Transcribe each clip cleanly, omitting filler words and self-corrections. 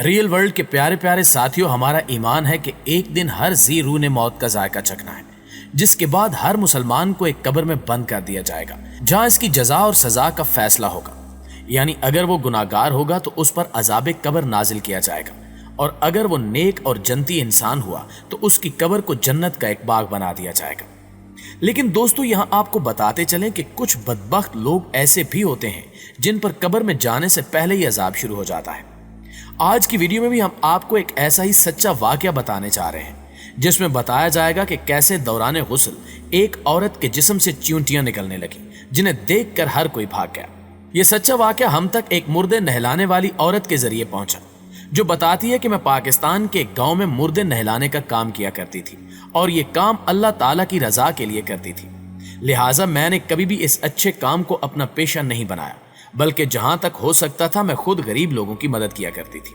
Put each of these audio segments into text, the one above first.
Real world کے پیارے پیارے ساتھیوں، ہمارا ایمان ہے کہ ایک دن ہر ذی روح نے موت کا ذائقہ چکھنا ہے، جس کے بعد ہر مسلمان کو ایک قبر میں بند کر دیا جائے گا، جہاں اس کی جزا اور سزا کا فیصلہ ہوگا۔ یعنی اگر وہ گناہگار ہوگا تو اس پر عذاب قبر نازل کیا جائے گا، اور اگر وہ نیک اور جنتی انسان ہوا تو اس کی قبر کو جنت کا ایک باغ بنا دیا جائے گا۔ لیکن دوستو، یہاں آپ کو بتاتے چلیں کہ کچھ بدبخت لوگ ایسے بھی ہوتے ہیں جن پر قبر میں جانے سے پہلے ہی عذاب شروع ہو جاتا ہے۔ آج کی ویڈیو میں بھی ہم آپ کو ایک ایسا ہی سچا واقعہ بتانے چاہ رہے ہیں، جس میں بتایا جائے گا کہ کیسے دوران غسل ایک عورت کے جسم سے چیونٹیاں نکلنے لگیں، جنہیں دیکھ کر ہر کوئی بھاگ گیا۔ یہ سچا واقعہ ہم تک ایک مردے نہلانے والی عورت کے ذریعے پہنچا، جو بتاتی ہے کہ میں پاکستان کے ایک گاؤں میں مردے نہلانے کا کام کیا کرتی تھی، اور یہ کام اللہ تعالیٰ کی رضا کے لیے کرتی تھی۔ لہٰذا میں نے کبھی بھی اس اچھے کام کو اپنا پیشہ نہیں بنایا، بلکہ جہاں تک ہو سکتا تھا میں خود غریب لوگوں کی مدد کیا کرتی تھی۔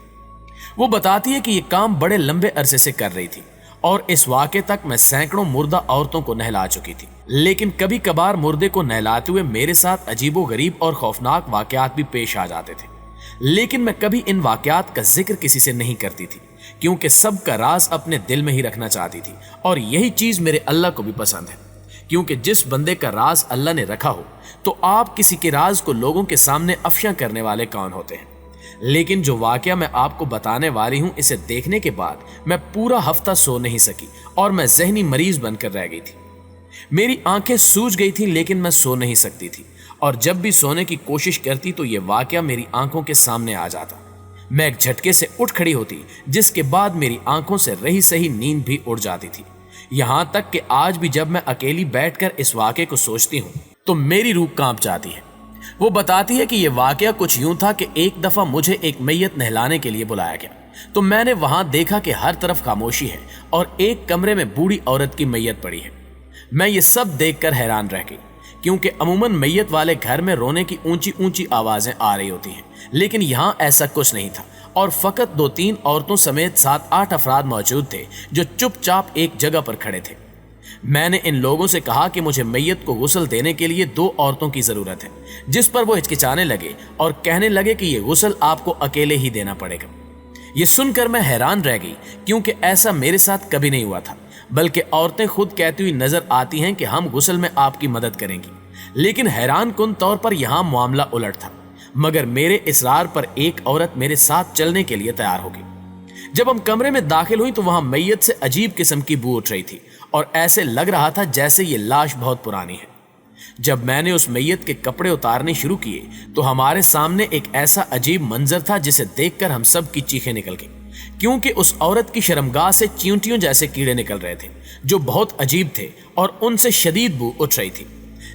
وہ بتاتی ہے کہ یہ کام بڑے لمبے عرصے سے کر رہی تھی، اور اس واقعے تک میں سینکڑوں مردہ عورتوں کو نہلا چکی تھی۔ لیکن کبھی کبھار مردے کو نہلاتے ہوئے میرے ساتھ عجیب و غریب اور خوفناک واقعات بھی پیش آ جاتے تھے، لیکن میں کبھی ان واقعات کا ذکر کسی سے نہیں کرتی تھی، کیونکہ سب کا راز اپنے دل میں ہی رکھنا چاہتی تھی، اور یہی چیز میرے اللہ کو بھی پسند ہے، کیونکہ جس بندے کا راز اللہ نے رکھا ہو تو آپ کسی کے راز کو لوگوں کے سامنے افشاں کرنے والے کون ہوتے ہیں۔ لیکن جو واقعہ میں آپ کو بتانے والی ہوں، اسے دیکھنے کے بعد میں پورا ہفتہ سو نہیں سکی، اور میں ذہنی مریض بن کر رہ گئی تھی۔ میری آنکھیں سوج گئی تھیں، لیکن میں سو نہیں سکتی تھی، اور جب بھی سونے کی کوشش کرتی تو یہ واقعہ میری آنکھوں کے سامنے آ جاتا۔ میں ایک جھٹکے سے اٹھ کھڑی ہوتی، جس کے بعد میری آنکھوں سے رہی سہی نیند بھی اڑ جاتی تھی۔ یہاں تک کہ آج بھی جب میں اکیلی بیٹھ کر اس واقعے کو سوچتی ہوں تو میری روح کانپ جاتی ہے۔ وہ بتاتی ہے کہ یہ واقعہ کچھ یوں تھا کہ ایک دفعہ مجھے ایک میت نہلانے کے لیے بلایا گیا، تو میں نے وہاں دیکھا کہ ہر طرف خاموشی ہے، اور ایک کمرے میں بوڑھی عورت کی میت پڑی ہے۔ میں یہ سب دیکھ کر حیران رہ گئی، کیونکہ عموماً میت والے گھر میں رونے کی اونچی اونچی آوازیں آ رہی ہوتی ہیں، لیکن یہاں ایسا کچھ نہیں تھا، اور فقط 2-3 عورتوں سمیت 7-8 افراد موجود تھے جو چپ چاپ ایک جگہ پر کھڑے تھے۔ میں نے ان لوگوں سے کہا کہ مجھے میت کو غسل دینے کے لیے 2 عورتوں کی ضرورت ہے، جس پر وہ ہچکچانے لگے اور کہنے لگے کہ یہ غسل آپ کو اکیلے ہی دینا پڑے گا۔ یہ سن کر میں حیران رہ گئی، کیونکہ ایسا میرے ساتھ کبھی نہیں ہوا تھا، بلکہ عورتیں خود کہتی ہوئی نظر آتی ہیں کہ ہم غسل میں آپ کی مدد کریں گی۔ لیکن حیران کن طور پر یہاں معاملہ الٹ تھا، مگر میرے اصرار پر ایک عورت میرے ساتھ چلنے کے لیے تیار ہو گئی۔ جب ہم کمرے میں داخل ہوئی تو وہاں میت سے عجیب قسم کی بو اٹھ رہی تھی، اور ایسے لگ رہا تھا جیسے یہ لاش بہت پرانی ہے۔ جب میں نے اس میت کے کپڑے اتارنے شروع کیے تو ہمارے سامنے ایک ایسا عجیب منظر تھا جسے دیکھ کر ہم سب کی چیخیں نکل گئیں، کیونکہ اس عورت کی شرمگاہ سے چیونٹیوں جیسے کیڑے نکل رہے تھے، جو بہت عجیب تھے، اور ان سے شدید بو اٹھ رہی تھی۔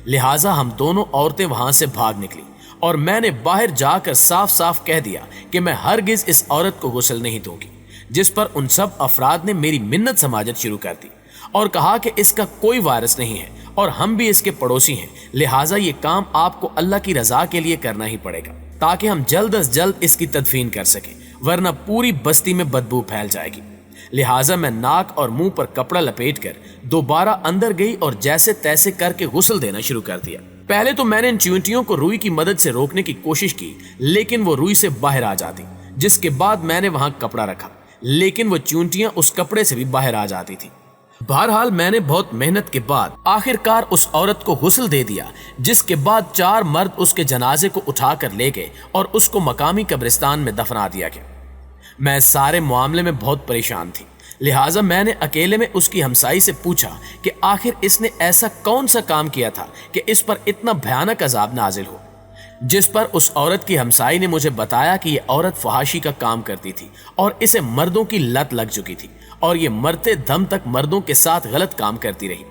لہٰذا ہم دونوں عورتیں وہاں سے بھاگ نکلی، اور میں نے باہر جا کر صاف صاف کہہ دیا کہ میں ہرگز اس عورت کو غسل نہیں دوں گی، جس پر ان سب افراد نے میری منت سماجت شروع کر دی، اور کہا کہ اس کا کوئی وارث نہیں ہے، اور ہم بھی اس کے پڑوسی ہیں، لہٰذا یہ کام آپ کو اللہ کی رضا کے لیے کرنا ہی پڑے گا، تاکہ ہم جلد از جلد اس کی تدفین کر سکیں، ورنہ پوری بستی میں بدبو پھیل جائے گی۔ لہٰذا میں ناک اور منہ پر کپڑا لپیٹ کر دوبارہ اندر گئی اور جیسے تیسے کر کے غسل دینا شروع کر دیا۔ پہلے تو میں نے ان چیونٹیوں کو روئی کی مدد سے روکنے کی کوشش کی، لیکن وہ روئی سے باہر آ جاتی، جس کے بعد میں نے وہاں کپڑا رکھا، لیکن وہ چیونٹیاں اس کپڑے سے بھی باہر آ جاتی تھی۔ بہرحال میں نے بہت محنت کے بعد آخر کار اس عورت کو غسل دے دیا، جس کے بعد 4 مرد اس کے جنازے کو اٹھا کر لے گئے اور اس کو مقامی قبرستان میں دفنا دیا گیا۔ میں سارے معاملے میں بہت پریشان تھی، لہٰذا میں نے اکیلے میں اس کی ہمسائی سے پوچھا کہ آخر اس نے ایسا کون سا کام کیا تھا کہ اس پر اتنا بھیانک عذاب نازل ہو، جس پر اس عورت کی ہمسائی نے مجھے بتایا کہ یہ عورت فحاشی کا کام کرتی تھی، اور اسے مردوں کی لت لگ چکی تھی، اور یہ مرتے دم تک مردوں کے ساتھ غلط کام کرتی رہی،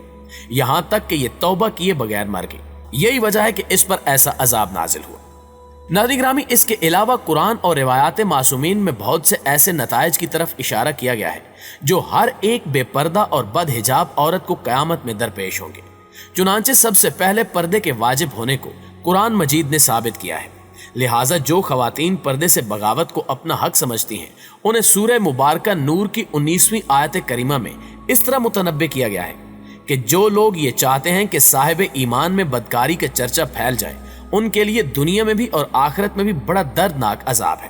یہاں تک کہ یہ توبہ کیے بغیر مر گئی۔ یہی وجہ ہے کہ اس پر ایسا عذاب نازل ہوا۔ ناظرین گرامی، اس کے علاوہ قرآن اور روایات معصومین میں بہت سے ایسے نتائج کی طرف اشارہ کیا گیا ہے جو ہر ایک بے پردہ اور بد حجاب عورت کو قیامت میں درپیش ہوں گے۔ چنانچہ سب سے پہلے پردے کے واجب ہونے کو قرآن مجید نے ثابت کیا ہے، لہٰذا جو خواتین پردے سے بغاوت کو اپنا حق سمجھتی ہیں، انہیں سورہ مبارکہ نور کی 19ویں آیت کریمہ میں اس طرح متنبہ کیا گیا ہے کہ جو لوگ یہ چاہتے ہیں کہ صاحب ایمان میں بدکاری کا چرچا پھیل جائے، ان کے لیے دنیا میں بھی اور آخرت میں بھی بڑا دردناک عذاب ہے۔